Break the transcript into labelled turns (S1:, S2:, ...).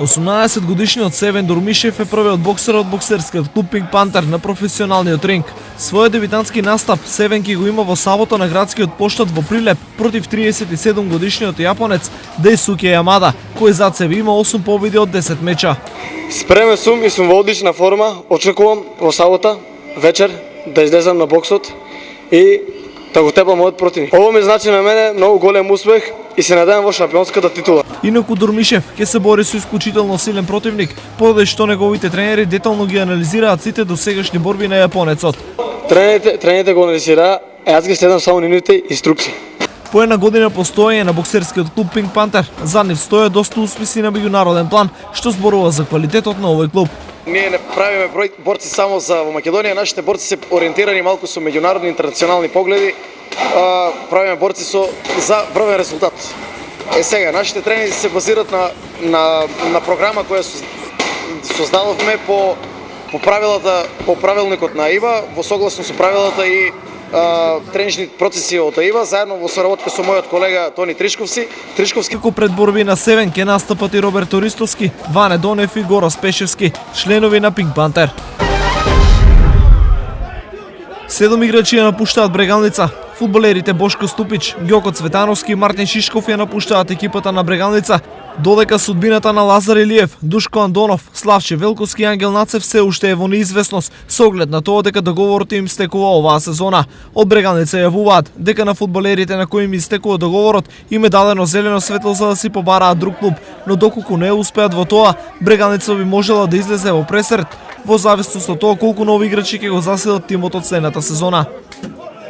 S1: 18-годишниот Севен Дурмишев е првиот боксер од боксерскиот клуб Пинк Пантер на професионалниот ринг. Својот дебитантски настап Севен ќе го има во сабота на градскиот поштад во Прилеп против 37-годишниот јапонец Дејсуке Ямада, кој зад себе има 8 победи од 10 меча.
S2: Спремен сум и сум во одлична форма. Очекувам во сабота вечер да излезам на боксот и да го тепам мојот противник. Ово ми значи на мене многу голем успех и се надевам во шампионската титула.
S1: Инаку Дурмишев ќе се бори со исклучително силен противник, поради што неговите тренери детално ги анализираат сите досегашни борби на јапонецот.
S2: Тренерите го анализираа, јас ги следам само нивните инструкции.
S1: По една година постоење на боксерскиот клуб Пинк Пантер, за нив стоја доста успеси на меѓународен план, што зборува за квалитетот на овој клуб.
S2: Ние не правиме борци само за во Македонија, нашите борци се ориентирани малку со меѓународни интернационални погледи. Правиме борци за врвен резултат. Сега нашите тренинзи се базираат на програма која создадовме по правилата, по правилникот на ИВА, во согласно со правилата и тренични процеси од АИВА, заедно во соработка со мојот колега Тони Тришковски.
S1: Како пред борби на Севен ќе настапат и Роберто Ристовски, Ване Донев и Горо Спешевски, членови на Пинк Пантер. 7 играчи ја напуштаат Брегалница. Фудбалерите Бошко Ступич, Ѓоко Цветановски и Мартин Шишков ја напуштаат екипата на Брегалница, додека судбината на Лазар Илиев, Душко Андонов, Славче Велковски и Ангел Нацев се уште е во неизвестност, со оглед на тоа дека договорот им стекува оваа сезона. Од Брегалница јавуваат дека на фудбалерите на кои им истекува договорот им е дадено зелено светло за да си побараат друг клуб, но доколку не успеат во тоа, Брегалница би можела да излезе во пресрет, во зависност од тоа колку нови играчи ќе го заседат тимот од следната сезона.